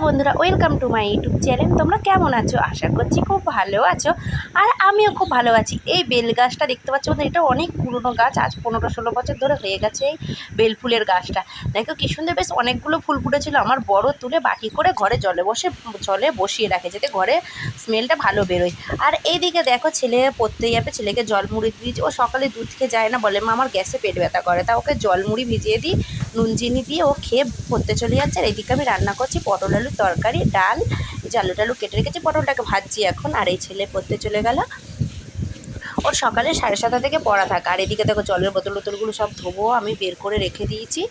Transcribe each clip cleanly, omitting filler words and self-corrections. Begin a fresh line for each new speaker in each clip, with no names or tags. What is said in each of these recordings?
বন্ধুরা, welcome to my YouTube channel. তোমরা কেমন আছো? আশা করছি খুব ভালো আছো, আর আমিও খুব ভালো আছি। এই বেল গাছটা দেখতে পাচ্ছ বন্ধু, এটা অনেক পুরনো গাছ, আজ 15-16 বছর ধরে হয়ে গেছে এই বেল ফুলের গাছটা। দেখো কি সুন্দর, বেশ অনেকগুলো ফুল ফুটেছিল। আমার বড় তুলে বাটি করে ঘরে জলে বসিয়ে রাখে, যাতে ঘরে স্মেলটা ভালো বেরোয়। আর এইদিকে দেখো, ছেলে পড়তে যাবে, ছেলেকে জল মুড়ি দিয়েছি। ও সকালে দুধ খেয়ে যায় না, বলে মা আমার গ্যাসে পেট ব্যথা করে, তা ওকে জল মুড়ি ভিজিয়ে দিই, নুন চিনি দিয়ে ও খেয়ে পড়তে চলে যাচ্ছে। আর এইদিকে আমি রান্না করছি পটল আলুর তরকারি, ডাল, যে আলু টালু কেটে রেখেছি, পটলটাকে ভাজছি এখন। আর এই ছেলে পড়তে চলে গেল, ওর সকালে 7:30 থেকে পড়া থাকে। আর এদিকে দেখো জলের বোতলগুলো সব ধোবো আমি বের করে রেখে দিয়েছি।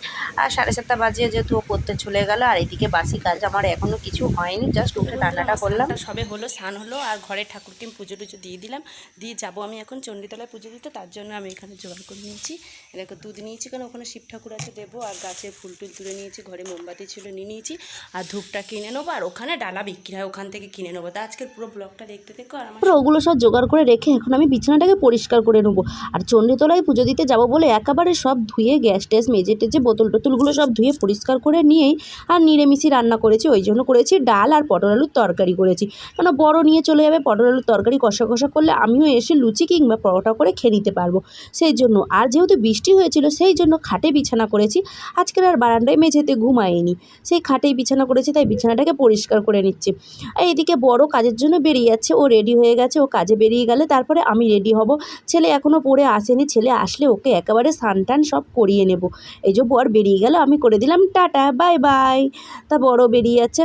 আর 7:30 বাজে যেহেতু ও পড়তে চলে গেল। আর এদিকে বাসি কাজ আমার এখনও কিছু হয়নি, জাস্ট উঠে রান্নাটা করলাম।
সবে হলো, স্নান হলো, আর ঘরে ঠাকুরকে আমি পুজো টুজো দিয়ে দিলাম, দিয়ে যাবো আমি এখন চণ্ডীতলায় পুজো দিতে। তার জন্য আমি এখানে জোগাড় করে নিয়েছি। দেখো দুধ নিয়েছি, কারণ ওখানে শিব ঠাকুর আছে দেবো, আর গাছের ফুল টুল তুলে নিয়েছি, ঘরে মোমবাতি ছিল নিয়ে নিয়েছি, আর ধূপটা কিনে নেবো। আর ওখানে ডালা বিক্রি হয়, ওখান থেকে কিনে নেবো। তা আজকের পুরো ব্লগটা দেখতে দেখো। আর আমার
ওগুলো সব জোগাড় করে রেখে এখন আমি বিছানাটাকে পরিষ্কার করে নেবো। আর চণ্ডীতলায় পুজো দিতে যাবো বলে একেবারে সব ধুয়ে, গ্যাস ট্যাস মেজে টেজে বোতল টোতলগুলো সব ধুয়ে পরিষ্কার করে নিয়েই আর নিরামিষই রান্না করেছি। ওই জন্য করেছি ডাল আর পটল আলুর তরকারি করেছি, কেন বড় নিয়ে চলে যাবে। পটল আলুর তরকারি কষা কষা করলে আমিও এসে লুচি কিংবা পরোটা করে খেয়ে নিতে পারবো, সেই জন্য। আর যেহেতু বৃষ্টি হয়েছিল, সেই জন্য খাটে বিছানা করেছি। আজকের আর বারান্দায় মেঝেতে ঘুমাইনি, সেই খাটেই বিছানা করেছি, তাই বিছানাটাকে পরিষ্কার করে নিচ্ছি। আর এদিকে বড় কাজের জন্য বেরিয়ে যাচ্ছে, ও রেডি হয়ে গেছে, ও কাজে বেরিয়ে গেলে তারপরে আমি রেডি হব। ছেলে এখনও পড়ে আসেনি, ছেলে আসলে ওকে একেবারে স্নান টান সব করিয়ে নেব। এই যে বর বেরিয়ে গেল, আমি করে দিলাম টাটা বাই বাই। তা বড় বেরিয়ে যাচ্ছে।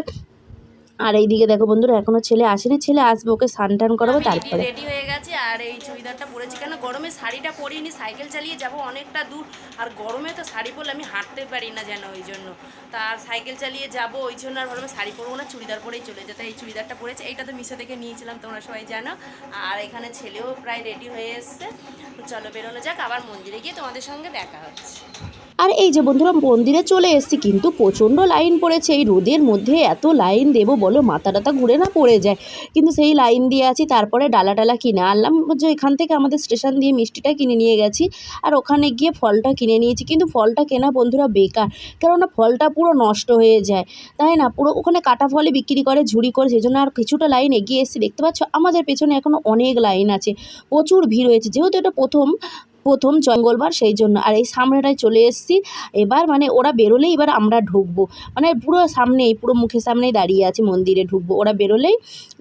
আর এইদিকে দেখো বন্ধুরা, এখনও ছেলে আসেনি, ছেলে আসবে, ওকে স্নান টান করাবো তারপরে।
রেডি হয়ে গেছে, আর এই চুড়িদারটা পরেছি, কেন গরমে শাড়িটা পরিনি, সাইকেল চালিয়ে যাব অনেকটা দূর, আর গরমে তো শাড়ি পরলে আমি হাঁটতে পারি না যেন, ওই জন্য। তার সাইকেল চালিয়ে যাব, ওই জন্য আর ভাবলাম শাড়ি পরবো না, চুড়িদার পরেই চলে যেতে। এই চুড়িদারটা পরেছে, এইটা তো মিশো থেকে নিয়েছিলাম, তোমরা সবাই জানো। আর এখানে ছেলেও প্রায় রেডি হয়ে এসছে। চলো বেরোনো যাক, আবার মন্দিরে গিয়ে তোমাদের সঙ্গে দেখা হচ্ছে।
আর এই যে বন্ধুরা, মন্দিরে চলে এসেছি, কিন্তু প্রচণ্ড লাইন পড়েছে। এই রোদের মধ্যে এত লাইন দেবো বলো, মাথা টাথা ঘুরে না পড়ে যায়। কিন্তু সেই লাইন দিয়ে আছি। তারপরে ডালা টালা কিনে আনলাম, যে এখান থেকে আমাদের স্টেশন দিয়ে মিষ্টিটা কিনে নিয়ে গেছি, আর ওখানে গিয়ে ফলটা কিনে নিয়েছি। কিন্তু ফলটা কেনা বন্ধুরা বেকার, কেননা ফলটা পুরো নষ্ট হয়ে যায়, তাই না? পুরো ওখানে কাটা ফলই বিক্রি করে, ঝুড়ি করে, সেই জন্য। আর কিছুটা লাইন এগিয়ে এসেছি, দেখতে পাচ্ছ আমাদের পেছনে এখনও অনেক লাইন আছে, প্রচুর ভিড় হয়েছে, যেহেতু এটা প্রথম মঙ্গলবার, সেই জন্য। আর এই সামনেটায় চলে এসেছি। এবার মানে ওরা বেরোলেই এবার আমরা ঢুকবো, মানে পুরো সামনেই, পুরো মুখের সামনেই দাঁড়িয়ে আছি, মন্দিরে ঢুকবো। ওরা বেরোলেই,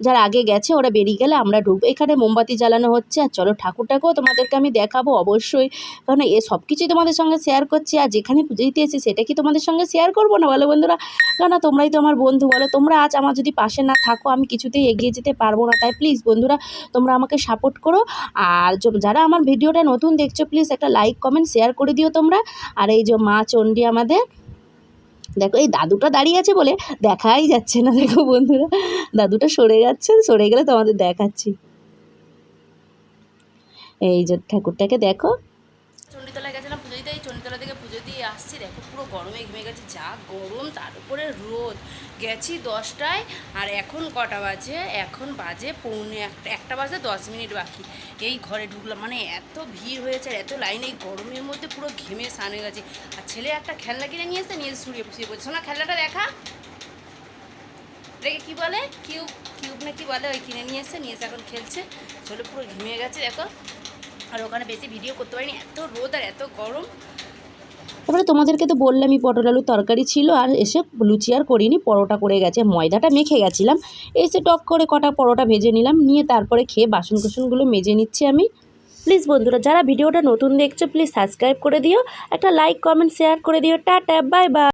যারা আগে গেছে ওরা বেরিয়ে গেলে আমরা ঢুকবো। এখানে মোমবাতি জ্বালানো হচ্ছে। আর চলো ঠাকুরটাকেও তোমাদেরকে আমি দেখাবো অবশ্যই, কারণ এ সব কিছুই তোমাদের সঙ্গে শেয়ার করছি। আর যেখানে পুজো দিতে এসেছি সেটা কি তোমাদের সঙ্গে শেয়ার করবো না বলো বন্ধুরা? কেন তোমরাই তো আমার বন্ধু, বলো। তোমরা আজ আমার যদি পাশে না থাকো, আমি কিছুতেই এগিয়ে যেতে পারবো না। তাই প্লিজ বন্ধুরা, তোমরা আমাকে সাপোর্ট করো। আর যারা আমার ভিডিওটা নতুন দেখছো, প্লিজ একটা লাইক কমেন্ট শেয়ার করে দিও তোমরা। আর এই যে মা চণ্ডী আমাদের, দেখো এই দাদুটা দাঁড়িয়ে আছে বলে দেখাই যাচ্ছে না, দেখো বন্ধুরা, দাদুটা সরে যাচ্ছে, সরে গেলে তোমাদের দেখাচ্ছি। এই যে ঠাকুরটাকে দেখো।
চণ্ডীতলায় গেছিলাম পুজো দিতে, এই চণ্ডীতলা থেকে পুজো দিয়ে আসছি, দেখো পুরো গরমে ঘেমে গেছি, যা গরম, তার উপরে রোদ। গেছি 10টায়, আর এখন কটা বাজে? এখন বাজে একটা বাজে 10 মিনিট বাকি। এই ঘরে ঢুকলাম, মানে এত ভিড় হয়েছে, আর এত লাইন, এই গরমের মধ্যে পুরো ঘেমে সানে গেছি। আর ছেলে একটা খেলনা কিনে নিয়ে এসে শুয়ে পড়ছে। শোনা, খেলনাটা দেখা, এটাকে কী বলে, কিউব না কি বলে, ওই কিনে নিয়ে এসে এখন খেলছে। চলো পুরো ঘেমে গেছে দেখো। আর ওখানে বেশি ভিডিও করতে পারিনি, এত রোদ আর এত গরম।
তারপরে তোমাদেরকে তো বললামই পটল আলুর তরকারি ছিল, আর এসে লুচি আর করিনি, পরোটা করে গেছে। ময়দাটা মেখে গেছিলাম, এসে টক করে কটা পরোটা ভেজে নিলাম, নিয়ে তারপরে খেয়ে বাসন কোসনগুলো মেজে নিচ্ছি আমি। প্লিজ বন্ধুরা, যারা ভিডিওটা নতুন দেখছো, প্লিজ সাবস্ক্রাইব করে দিও, একটা লাইক কমেন্ট শেয়ার করে দিও। Tata bye bye.